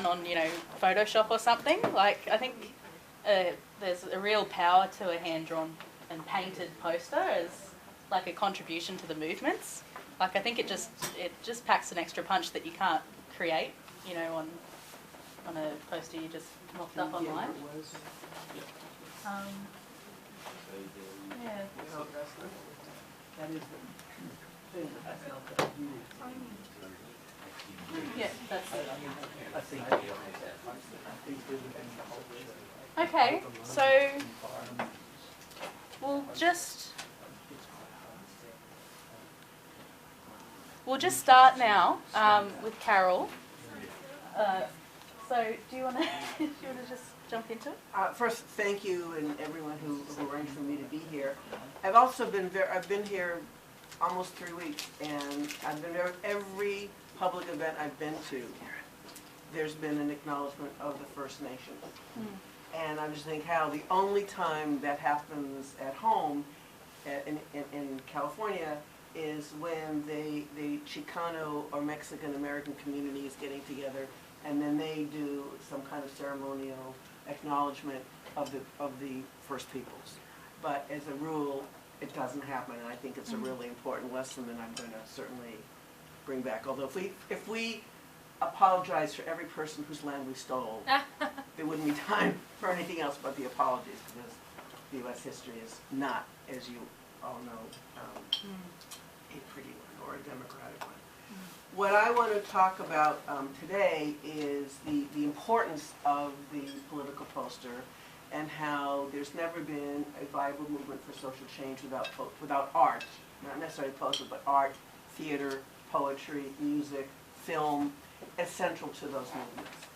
done on, you know, Photoshop or something. Like, I think there's a real power to a hand-drawn and painted poster as like a contribution to the movements. Like, I think it just packs an extra punch that you can't create, you know, on a poster you just mocked up online. Yeah. That is the thing. Yeah, that's it. I think Okay, so we'll just start now with Carole. So do you want to just jump into it? First, thank you and everyone who arranged for me to be here. I've been here almost 3 weeks, and I've been there every public event I've been to. There's been an acknowledgement of the First Nations. And I'm just thinking how the only time that happens at home in California is when the Chicano or Mexican American community is getting together, and then they do some kind of ceremonial acknowledgement of the First Peoples. But as a rule, it doesn't happen, and I think it's a really important lesson that I'm going to certainly bring back. Although if we apologize for every person whose land we stole, there wouldn't be time for anything else but the apologies, because the U.S. history is not, as you all know, a pretty one or a democratic one. What I want to talk about today is the importance of the political poster, and how there's never been a viable movement for social change without art, not necessarily poster, but art, theater, poetry, music, film, essential to those movements.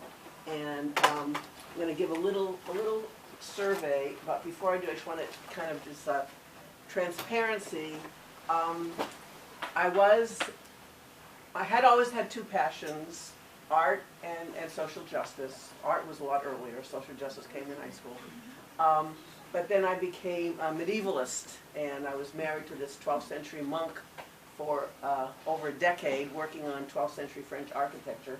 And I'm going to give a little survey, but before I do, I just want to kind of just transparency. I had always had two passions, art and social justice. Art was a lot earlier, social justice came in high school. But then I became a medievalist, and I was married to this 12th century monk for over a decade, working on 12th century French architecture.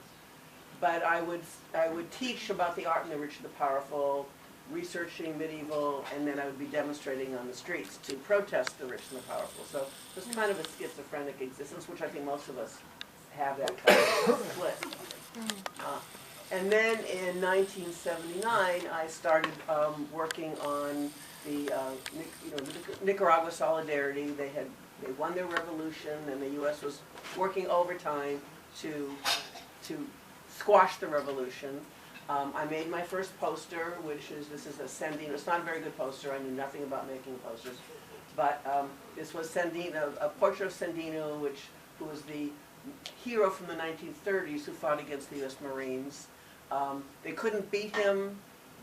But I would teach about the art and the rich and the powerful, researching medieval, and then I would be demonstrating on the streets to protest the rich and the powerful. So it was kind of a schizophrenic existence, which I think most of us have that kind of split. And then in 1979, I started working on the Nicaragua Solidarity. They won their revolution, and the U.S. was working overtime to squash the revolution. I made my first poster, this is a Sandino. It's not a very good poster. I knew nothing about making posters, but this was Sandino, a portrait of Sandino, who was the hero from the 1930s who fought against the U.S. Marines. They couldn't beat him.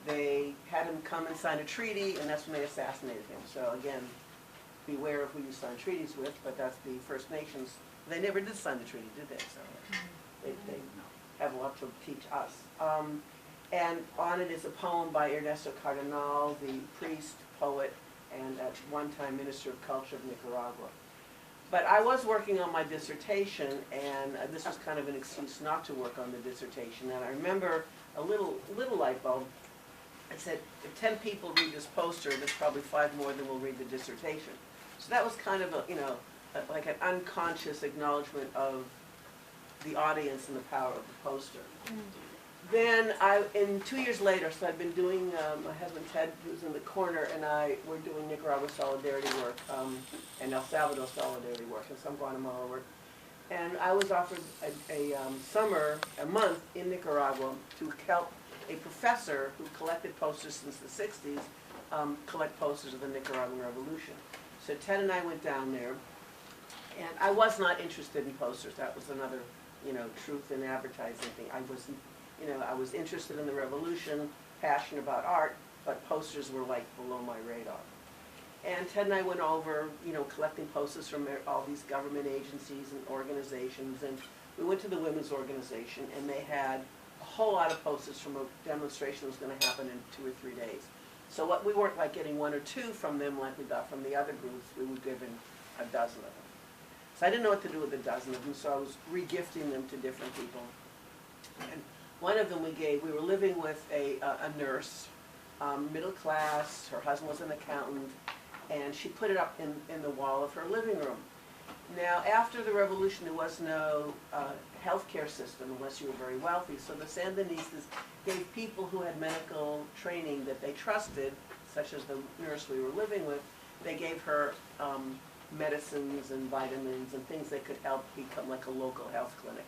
They had him come and sign a treaty, and that's when they assassinated him. So again, beware of who you sign treaties with, but that's the First Nations. They never did sign the treaty, did they? So they have a lot to teach us. And on it is a poem by Ernesto Cardenal, the priest, poet, and at one time Minister of Culture of Nicaragua. But I was working on my dissertation, and this was kind of an excuse not to work on the dissertation. And I remember a little light bulb. I said, if 10 people read this poster, there's probably 5 more than will read the dissertation. So that was kind of like an unconscious acknowledgement of the audience and the power of the poster. Then 2 years later, so I've been doing, my husband Ted, who's in the corner, and I were doing Nicaragua Solidarity work and El Salvador Solidarity work and some Guatemala work. And I was offered a month in Nicaragua to help a professor who collected posters since the 60s collect posters of the Nicaraguan Revolution. So Ted and I went down there, and I was not interested in posters. That was another, truth in advertising thing. I was interested in the revolution, passionate about art, but posters were like below my radar. And Ted and I went over, collecting posters from all these government agencies and organizations, and we went to the women's organization, and they had a whole lot of posters from a demonstration that was going to happen in 2 or 3 days. So we weren't like getting 1 or 2 from them like we got from the other groups. We were given a dozen of them. So I didn't know what to do with a dozen of them, so I was re-gifting them to different people. And one of them we were living with a nurse, middle class, her husband was an accountant, and she put it up in the wall of her living room. Now, after the revolution, there was no healthcare system unless you were very wealthy, so the Sandinistas gave people who had medical training that they trusted, such as the nurse we were living with, they gave her medicines and vitamins and things that could help become like a local health clinic.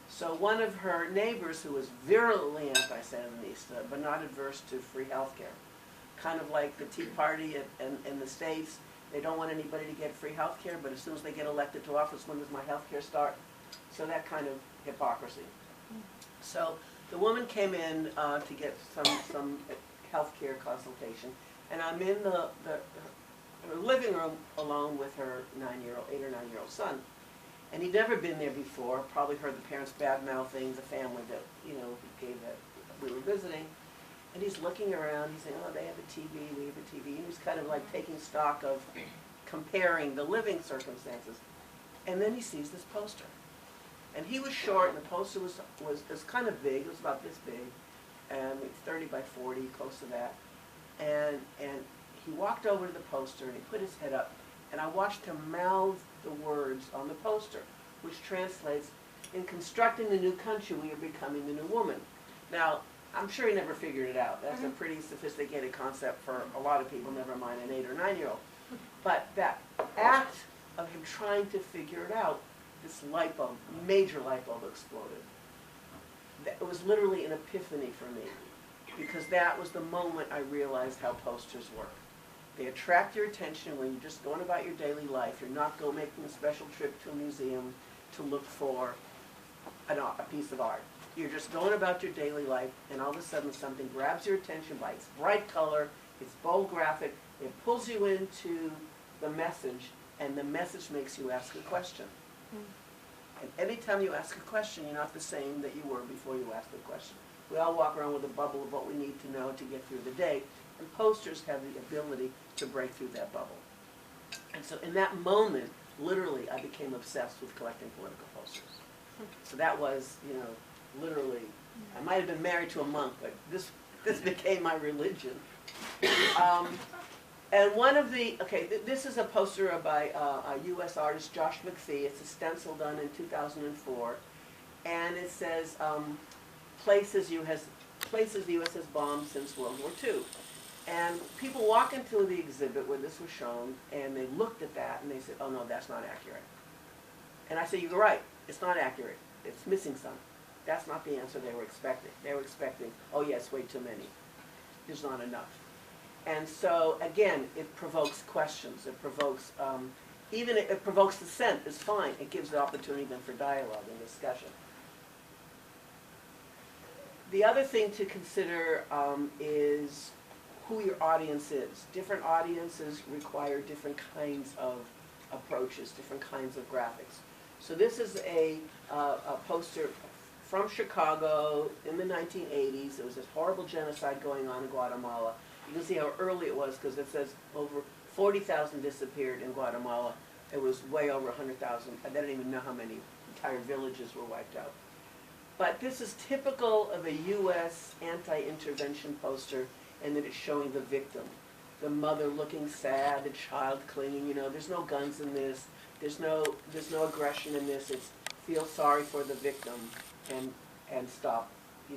So one of her neighbors, who was virulently anti-Sandinista, but not adverse to free health care, kind of like the Tea Party in the States, they don't want anybody to get free health care, but as soon as they get elected to office, when does my health care start? So that kind of hypocrisy. So the woman came in to get some health care consultation, and I'm in the living room alone with her 8 or 9-year-old son. And he'd never been there before, probably heard the parents bad-mouthing the family that, gave that we were visiting. And he's looking around, he's saying, oh, they have a TV, we have a TV. And he's kind of like taking stock of comparing the living circumstances. And then he sees this poster. And he was short, and the poster was kind of big, it was about this big, and 30 by 40, close to that. And he walked over to the poster, and he put his head up, and I watched him mouth the words on the poster, which translates, in constructing the new country, we are becoming the new woman. Now, I'm sure he never figured it out. That's a pretty sophisticated concept for a lot of people, never mind an 8 or 9-year-old. But that act of him trying to figure it out, this light bulb, major light bulb exploded. It was literally an epiphany for me, because that was the moment I realized how posters work. They attract your attention when you're just going about your daily life. You're not making a special trip to a museum to look for a piece of art. You're just going about your daily life, and all of a sudden something grabs your attention by its bright color, its bold graphic, it pulls you into the message, and the message makes you ask a question. And anytime you ask a question, you're not the same that you were before you asked the question. We all walk around with a bubble of what we need to know to get through the day, and posters have the ability to break through that bubble. And so in that moment, literally, I became obsessed with collecting political posters. So that was, literally, I might have been married to a monk, but this became my religion. And one of the, this is a poster by a U.S. artist, Josh McPhee. It's a stencil done in 2004. And it says, places the U.S. has bombed since World War II. And people walk into the exhibit where this was shown, and they looked at that, and they said, oh no, that's not accurate. And I said, you're right, it's not accurate. It's missing some. That's not the answer they were expecting. They were expecting, oh yes, way too many. There's not enough. And so, again, it provokes questions. It provokes, even it provokes dissent, is fine. It gives the opportunity then for dialogue and discussion. The other thing to consider is who your audience is. Different audiences require different kinds of approaches, different kinds of graphics. So this is a poster from Chicago in the 1980s. There was this horrible genocide going on in Guatemala. You can see how early it was, because it says over 40,000 disappeared in Guatemala. It was way over 100,000. I don't even know how many entire villages were wiped out. But this is typical of a U.S. anti-intervention poster, and that it's showing the victim. The mother looking sad, the child clinging, there's no guns in this, there's no aggression in this. It's feel sorry for the victim and stop,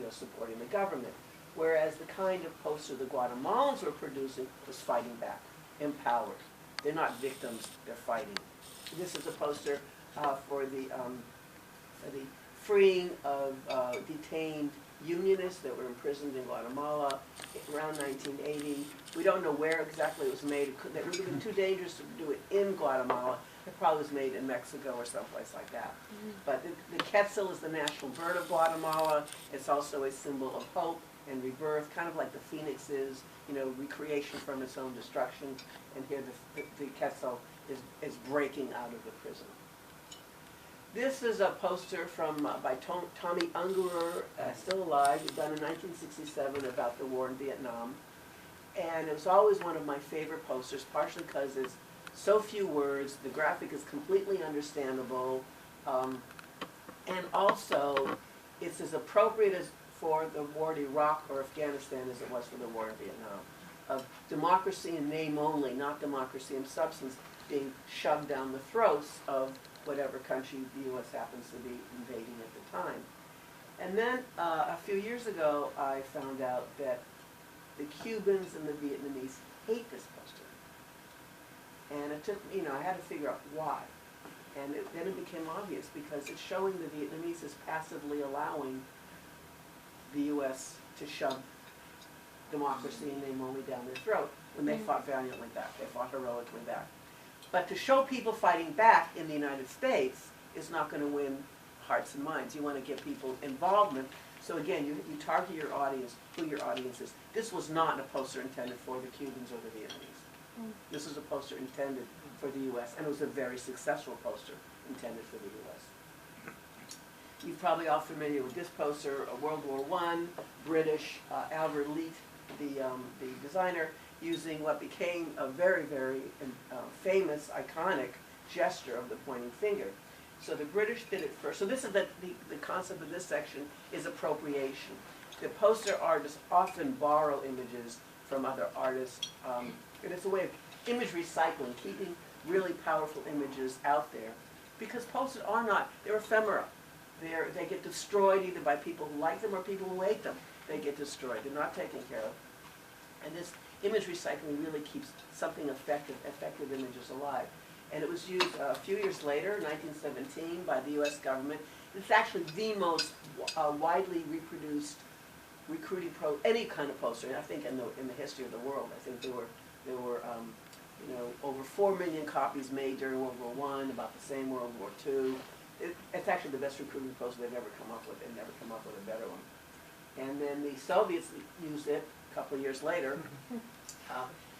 supporting the government. Whereas the kind of poster the Guatemalans were producing was fighting back, empowered. They're not victims, they're fighting. This is a poster for the freeing of detained Unionists that were imprisoned in Guatemala around 1980. We don't know where exactly it was made. It would have been too dangerous to do it in Guatemala. It probably was made in Mexico or someplace like that. But the quetzal is the national bird of Guatemala. It's also a symbol of hope and rebirth, kind of like the phoenix is, recreation from its own destruction. And here the quetzal is breaking out of the prison. This is a poster by Tommy Ungerer, still alive, done in 1967 about the war in Vietnam. And it was always one of my favorite posters, partially because it's so few words, the graphic is completely understandable, and also it's as appropriate for the war in Iraq or Afghanistan as it was for the war in Vietnam. Of democracy in name only, not democracy in substance, being shoved down the throats of whatever country the U.S. happens to be invading at the time. And then a few years ago, I found out that the Cubans and the Vietnamese hate this poster. And it took, I had to figure out why. And then it became obvious because it's showing the Vietnamese as passively allowing the U.S. to shove democracy in name only down their throat when they fought valiantly back. They fought heroically back. But to show people fighting back in the United States is not going to win hearts and minds. You want to get people involvement. So again, you target your audience, who your audience is. This was not a poster intended for the Cubans or the Vietnamese. This was a poster intended for the U.S., and it was a very successful poster intended for the U.S. You're probably all familiar with this poster, World War I, British, Albert Leet, the designer, using what became a very, very famous, iconic gesture of the pointing finger. So the British did it first. So this is the concept of this section is appropriation. The poster artists often borrow images from other artists. And it's a way of image recycling, keeping really powerful images out there. Because posters are not, they're ephemera. They get destroyed either by people who like them or people who hate them. They get destroyed. They're not taken care of. And this image recycling really keeps something effective images alive. And it was used a few years later, 1917, by the U.S. government. It's actually the most widely reproduced any kind of poster. And I think in the history of the world, I think there were over 4 million copies made during World War I, about the same World War II. It's actually the best recruiting poster they've ever come up with. They've never come up with a better one. And then the Soviets used it a couple of years later.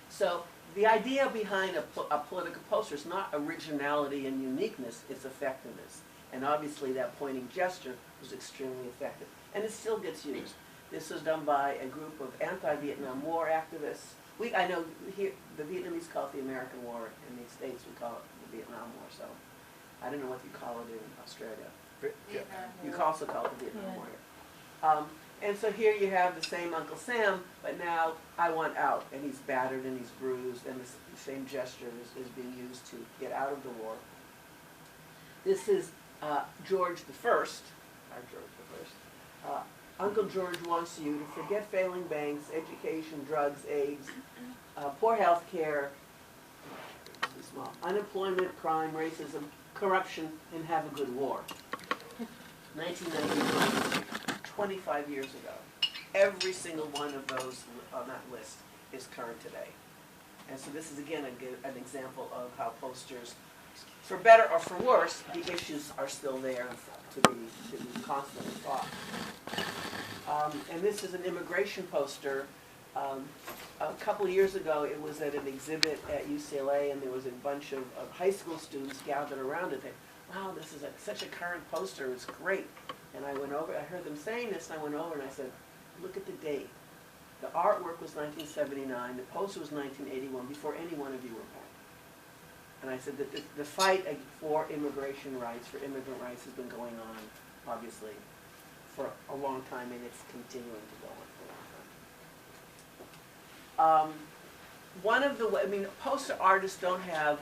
So the idea behind a political poster is not originality and uniqueness, it's effectiveness. And obviously that pointing gesture was extremely effective. And it still gets used. This was done by a group of anti-Vietnam War activists. I know here, the Vietnamese call it the American War. In the States, we call it the Vietnam War. So I don't know what you call it in Australia. You also call it the Vietnam War. And so here you have the same Uncle Sam, but now I want out. And he's battered and he's bruised, and the same gesture is being used to get out of the war. This is George the First, our George the First. Uncle George wants you to forget failing banks, education, drugs, AIDS, poor health care, unemployment, crime, racism, corruption, and have a good war. 1999, 25 years ago. Every single one of those on that list is current today. And so this is again an example of how posters, for better or for worse, the issues are still there to be constantly fought. And this is an immigration poster. A couple of years ago, it was at an exhibit at UCLA, and there was a bunch of high school students gathered around it. They, wow, this is such a current poster, it's great. And I went over, I heard them saying this, and I went over and I said, look at the date. The artwork was 1979, the poster was 1981, before any one of you were born. And I said that the fight for immigration rights, for immigrant rights, has been going on, obviously, for a long time, and it's continuing to go on for a long time. Poster artists don't have,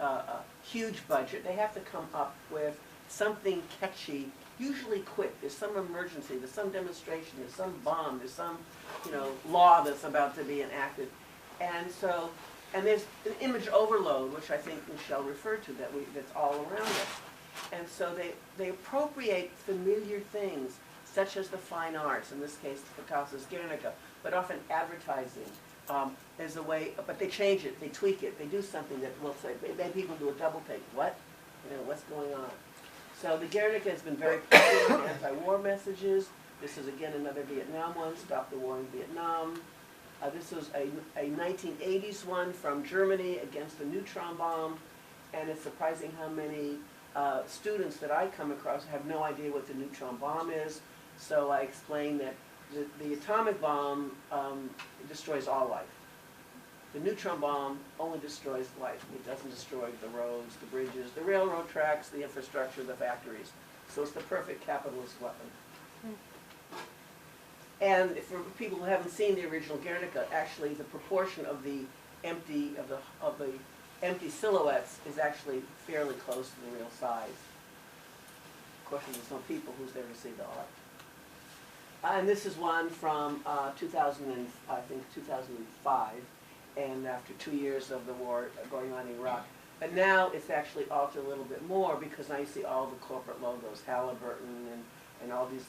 a huge budget. They have to come up with something catchy, usually quick. There's some emergency, there's some demonstration, there's some bomb, there's some, law that's about to be enacted. And so, and there's an image overload, which I think Michelle referred to, that's all around us. And so they appropriate familiar things, such as the fine arts, in this case, Picasso's Guernica, but often advertising as a way, but they change it, they tweak it, they do something that will say, maybe people do a double take. What? What's going on? So the Guernica has been very popular in anti-war messages. This is again another Vietnam one, Stop the War in Vietnam. This was a 1980s one from Germany against the neutron bomb, and it's surprising how many students that I come across have no idea what the neutron bomb is. So I explain that the atomic bomb destroys all life. The neutron bomb only destroys life. It doesn't destroy the roads, the bridges, the railroad tracks, the infrastructure, the factories. So it's the perfect capitalist weapon. And for people who haven't seen the original Guernica, actually the proportion of the empty empty silhouettes is actually fairly close to the real size. Of course, there's no people who's there to see the art. And this is one from 2005, and after 2 years of the war going on in Iraq. But now it's actually altered a little bit more because now you see all the corporate logos, Halliburton and all these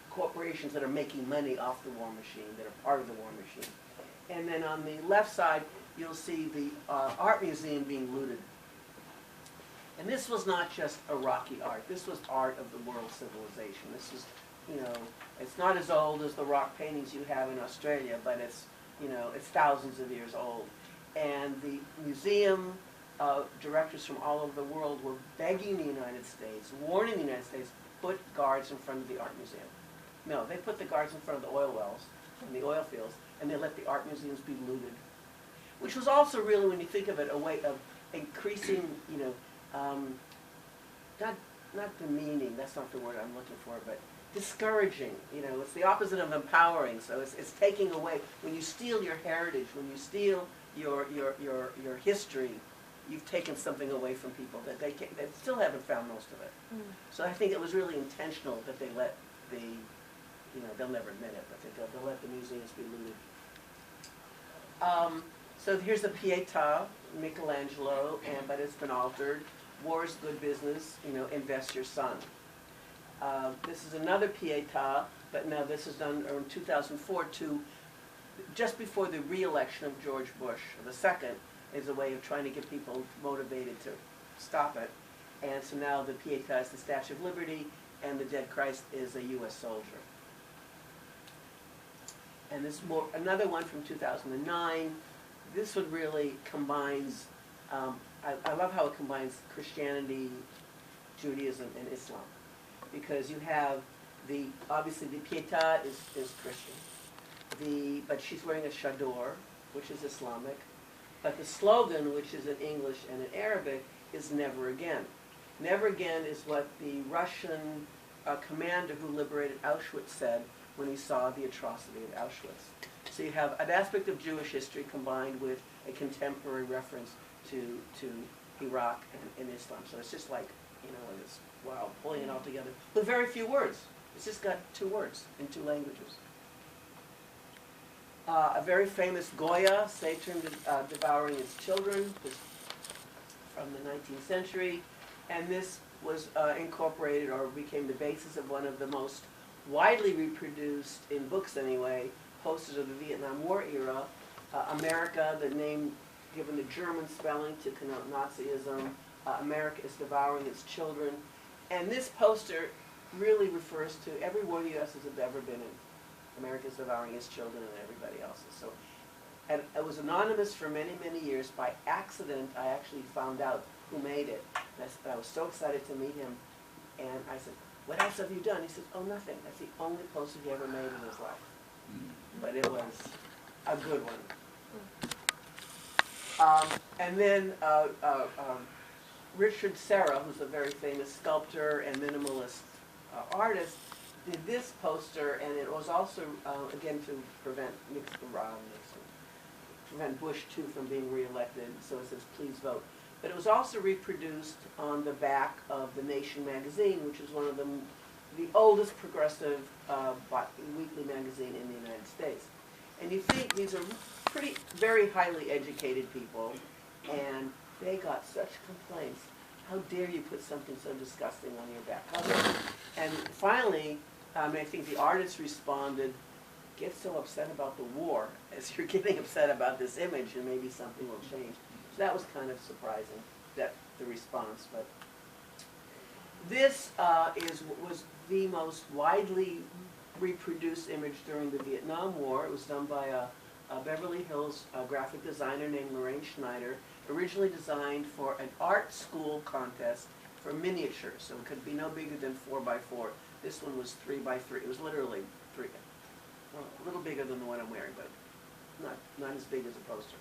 corporations that are making money off the war machine, that are part of the war machine. And then on the left side, you'll see the art museum being looted. And this was not just Iraqi art. This was art of the world civilization. This is, you know, it's not as old as the rock paintings you have in Australia, but it's, you know, it's thousands of years old. And the museum directors from all over the world were begging the United States, warning the United States, put guards in front of the art museum. No, they put the guards in front of the oil wells and the oil fields, and they let the art museums be looted. Which was also really, when you think of it, a way of increasing, you know, not demeaning, that's not the word I'm looking for, but discouraging. You know, it's the opposite of empowering. So it's taking away. When you steal your heritage, when you steal your history, you've taken something away from people that they still haven't found most of it. Mm. So I think it was really intentional that they let the, you know, they'll never admit it, but they'll let the museums be looted. So here's the Pietà, Michelangelo, but it's been altered. War is good business, you know, invest your son. This is another Pietà, but now this is done in 2004 just before the re-election of George Bush II, is a way of trying to get people motivated to stop it. And so now the Pietà is the Statue of Liberty, and the dead Christ is a U.S. soldier. And this another one from 2009. This one really combines, I love how it combines Christianity, Judaism, and Islam. Because you have obviously the Pietà is Christian. But she's wearing a chador, which is Islamic. But the slogan, which is in English and in Arabic, is never again. Never again is what the Russian commander who liberated Auschwitz said when he saw the atrocity at Auschwitz. So you have an aspect of Jewish history combined with a contemporary reference to Iraq and Islam. So it's just like, you know, it's, wow, pulling it all together with very few words. It's just got 2 words in 2 languages. A very famous Goya, Saturn devouring its children, from the 19th century. And this was incorporated, or became the basis of one of the most widely reproduced, in books anyway, posters of the Vietnam War era. America, the name given the German spelling to connote Nazism. America is devouring its children. And this poster really refers to every war the U.S. has ever been in. America is devouring its children and everybody else's. So, and it was anonymous for many, many years. By accident, I actually found out who made it. And I was so excited to meet him. And I said, "What else have you done?" He says, "Oh, nothing. That's the only poster he ever made in his life." But it was a good one. And then Richard Serra, who's a very famous sculptor and minimalist artist, did this poster, and it was also, again, to prevent Bush II from being reelected, so it says, "Please vote." But it was also reproduced on the back of The Nation magazine, which is one of the oldest progressive weekly magazine in the United States. And you think these are very highly educated people, and they got such complaints. How dare you put something so disgusting on your back cover? And finally, I think the artists responded, "Get so upset about the war as you're getting upset about this image, and maybe something will change." So that was kind of surprising, the response. But this was the most widely reproduced image during the Vietnam War. It was done by a Beverly Hills graphic designer named Lorraine Schneider, originally designed for an art school contest for miniatures, so it could be no bigger than 4x4. This one was 3x3. It was literally a little bigger than the one I'm wearing, but not as big as a poster.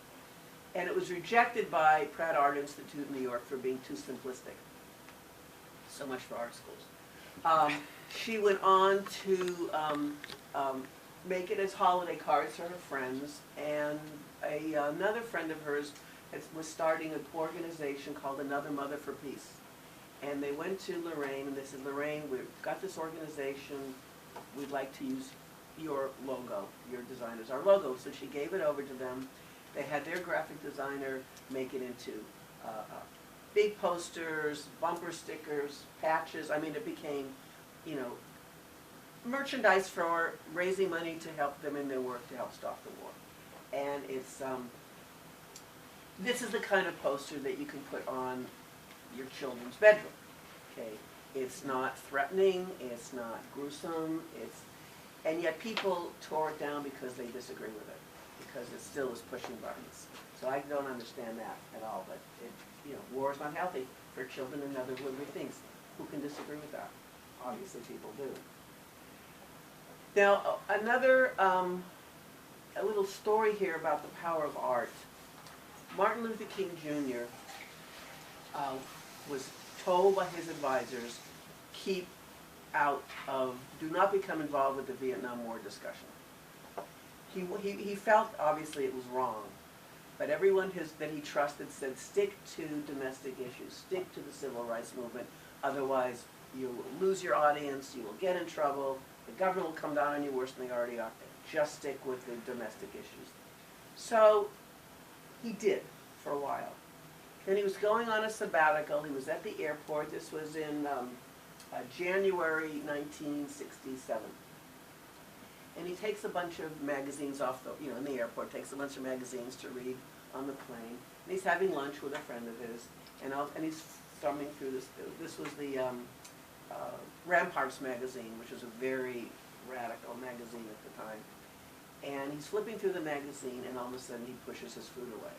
And it was rejected by Pratt Art Institute in New York for being too simplistic. So much for art schools. She went on to make it as holiday cards for her friends, and another friend of hers was starting an organization called Another Mother for Peace. And they went to Lorraine and they said, Lorraine, we've got this organization, we'd like to use your logo, your design as our logo. So she gave it over to them. They had their graphic designer make it into big posters, bumper stickers, patches. I mean, it became, you know, merchandise for raising money to help them in their work to help stop the war. And it's, this is the kind of poster that you can put on your children's bedroom, okay? It's not threatening, it's not gruesome, and yet people tore it down because they disagree with it, because it still is pushing buttons. So I don't understand that at all, but you know, war is not healthy for children and other living things. Who can disagree with that? Obviously people do. Now, another, a little story here about the power of art. Martin Luther King Jr. Was told by his advisors, keep out of, do not become involved with the Vietnam War discussion. He felt, obviously, it was wrong, but everyone that he trusted said, stick to domestic issues, stick to the civil rights movement, otherwise you will lose your audience, you will get in trouble, the government will come down on you worse than they already are. Just stick with the domestic issues. So he did for a while. Then he was going on a sabbatical. He was at the airport. This was in January 1967. And he takes a bunch of magazines off the, you know, in the airport, takes a bunch of magazines to read on the plane. And he's having lunch with a friend of his, and he's thumbing through this. This was the Ramparts magazine, which was a very radical magazine at the time. And he's flipping through the magazine, and all of a sudden he pushes his food away.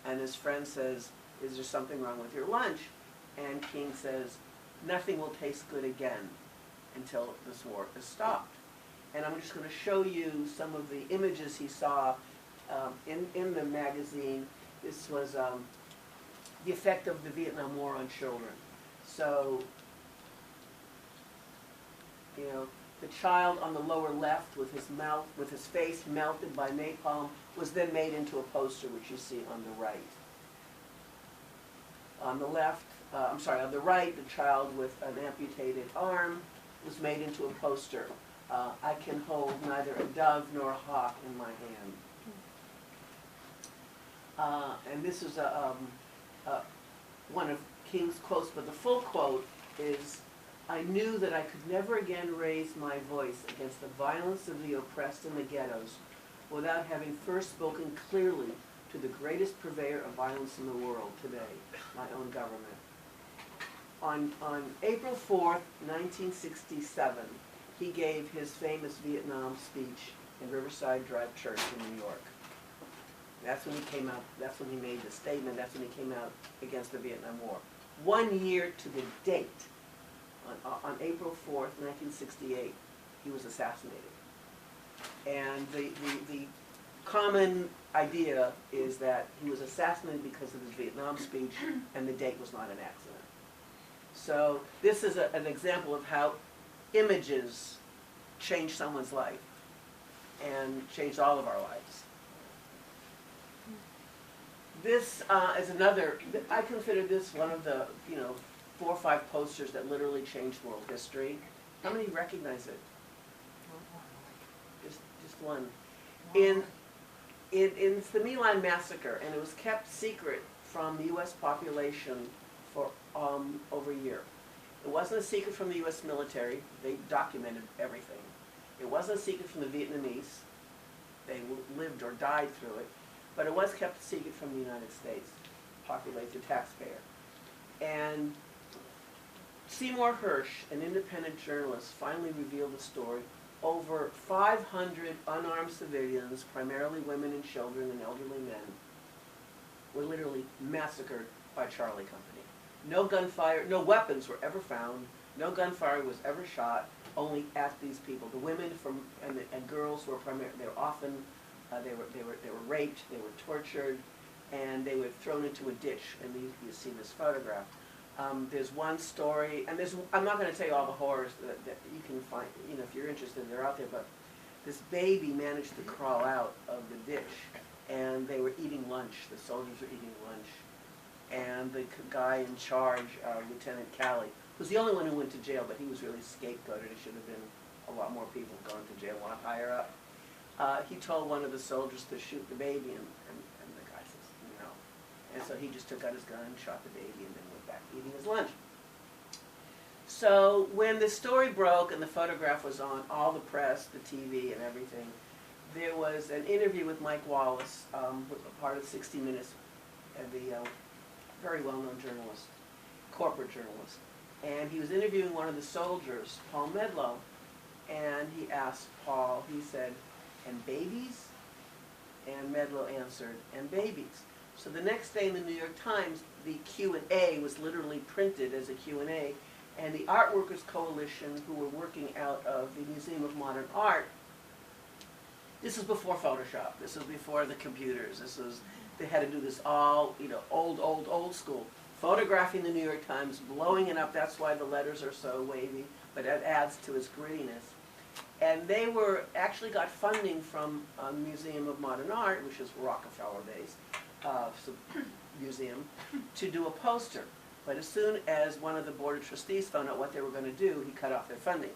And his friend says, is there something wrong with your lunch? And King says, nothing will taste good again until this war is stopped. And I'm just going to show you some of the images he saw in the magazine. This was the effect of the Vietnam War on children. So, you know, the child on the lower left with his face melted by napalm was then made into a poster, which you see on the right. On the left, on the right, the child with an amputated arm was made into a poster. I can hold neither a dove nor a hawk in my hand. And this is one of King's quotes, but the full quote is, I knew that I could never again raise my voice against the violence of the oppressed in the ghettos without having first spoken clearly to the greatest purveyor of violence in the world today, my own government. On April 4th, 1967, he gave his famous Vietnam speech in Riverside Drive Church in New York. That's when he came out, that's when he made the statement, that's when he came out against the Vietnam War. 1 year to the date, on April 4th, 1968, he was assassinated. And the common idea is that he was assassinated because of his Vietnam speech, and the date was not an accident. So this is an example of how images change someone's life and change all of our lives. This is another, I consider this one of the, 4 or 5 posters that literally changed world history. How many recognize it? Just one. It's the My Lai massacre, and it was kept secret from the U.S. population for over a year. It wasn't a secret from the U.S. military. They documented everything. It wasn't a secret from the Vietnamese. They lived or died through it. But it was kept a secret from the United States, populated taxpayer. And Seymour Hersh, an independent journalist, finally revealed the story. Over 500 unarmed civilians, primarily women and children and elderly men, were literally massacred by Charlie Company. No gunfire, no weapons were ever found, no gunfire was ever shot, only at these people. The women and girls were primarily, they were often, they were raped, they were tortured, and they were thrown into a ditch. And you see this photograph. There's one story, and I'm not going to tell you all the horrors that you can find, if you're interested, they're out there, but this baby managed to crawl out of the ditch, and they were eating lunch. The soldiers were eating lunch, and the guy in charge, Lieutenant Carole, was the only one who went to jail, but he was really scapegoated. It should have been a lot more people gone to jail, a lot higher up. He told one of the soldiers to shoot the baby, and the guy says, no. And so he just took out his gun, shot the baby, and then went back eating his lunch. So when the story broke and the photograph was on all the press, the TV, and everything, there was an interview with Mike Wallace, part of 60 Minutes, the very well-known journalist, corporate journalist. And he was interviewing one of the soldiers, Paul Medlow, and he asked Paul, he said, and babies? And Medlow answered, and babies. So the next day in the New York Times, the Q&A was literally printed as a Q&A, and the Art Workers Coalition, who were working out of the Museum of Modern Art, this was before Photoshop, this was before the computers, they had to do this all, old school. Photographing the New York Times, blowing it up, that's why the letters are so wavy, but it adds to its grittiness. And they actually got funding from Museum of Modern Art, which is Rockefeller-based museum, to do a poster. But as soon as one of the Board of Trustees found out what they were going to do, he cut off their funding.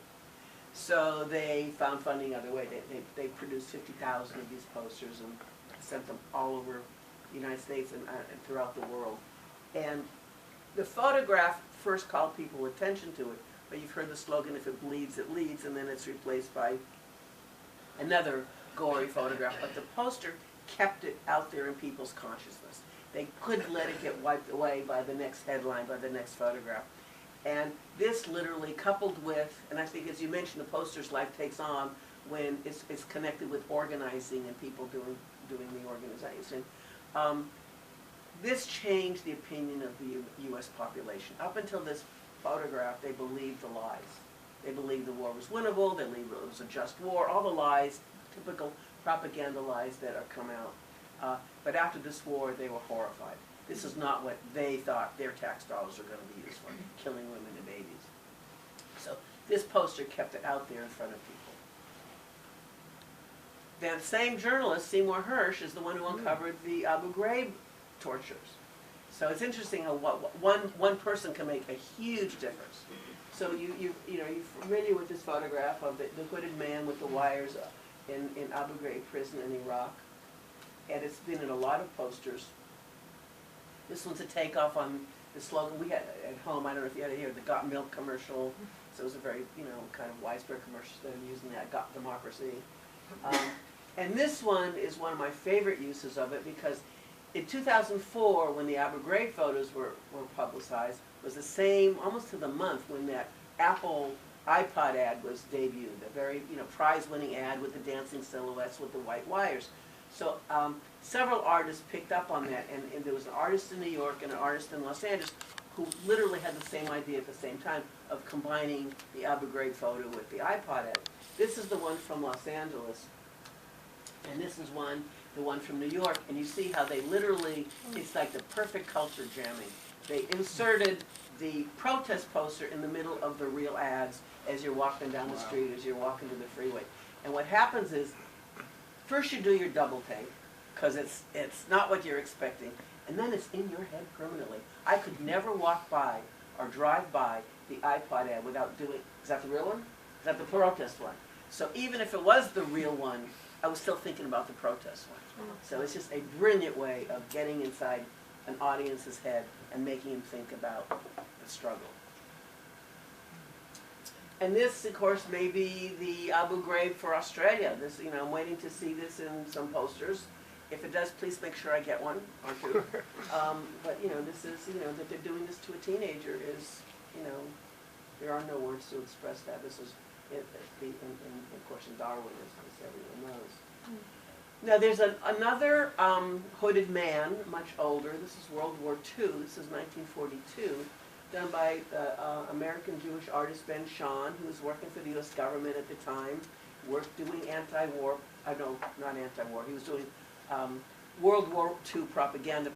So they found funding other way. They produced 50,000 of these posters and sent them all over the United States and throughout the world. And the photograph first called people's attention to it, but you've heard the slogan, if it bleeds, it leads, and then it's replaced by another gory photograph. But the poster kept it out there in people's consciousness. They couldn't let it get wiped away by the next headline, by the next photograph. And this literally coupled with, and I think as you mentioned, the poster's life takes on when it's connected with organizing and people doing the organization. This changed the opinion of the U.S. population. Up until this photograph, they believed the lies. They believed the war was winnable, they believed it was a just war, all the lies, typical propaganda lies that are come out. But after this war, they were horrified. This is not what they thought their tax dollars were going to be used for, killing women and babies. So this poster kept it out there in front of people. That same journalist, Seymour Hersh, is the one who uncovered the Abu Ghraib tortures. So it's interesting how one person can make a huge difference. So you're familiar with this photograph of the hooded man with the wires in Abu Ghraib prison in Iraq, and it's been in a lot of posters. This one's a takeoff on the slogan we had at home. I don't know if you had it here, the Got Milk commercial. So it was a very kind of widespread commercial instead of using that Got Democracy. And this one is one of my favorite uses of it because in 2004, when the Abu Ghraib photos were publicized, was the same, almost to the month, when that Apple iPod ad was debuted, a very prize-winning ad with the dancing silhouettes with the white wires. So several artists picked up on that, and there was an artist in New York and an artist in Los Angeles who literally had the same idea at the same time of combining the Abu Ghraib photo with the iPod ad. This is the one from Los Angeles, and this is the one from New York, and you see how they literally, it's like the perfect culture jamming. They inserted the protest poster in the middle of the real ads as you're walking down the street, as you're walking to the freeway. And what happens is, first you do your double take, because it's not what you're expecting, and then it's in your head permanently. I could never walk by or drive by the iPod ad without doing, is that the real one? Is that the protest one? So even if it was the real one, I was still thinking about the protest one. So it's just a brilliant way of getting inside an audience's head and making him think about the struggle. And this, of course, may be the Abu Ghraib for Australia. This, I'm waiting to see this in some posters. If it does, please make sure I get one or two. But this is, that they're doing this to a teenager is, there are no words to express that. This is, of course, in Darwin, as everyone knows. Now, there's another hooded man, much older. This is World War II. This is 1942, done by American Jewish artist Ben Shahn, who was working for the U.S. government at the time, doing anti-war, no, not anti-war, he was doing World War II propaganda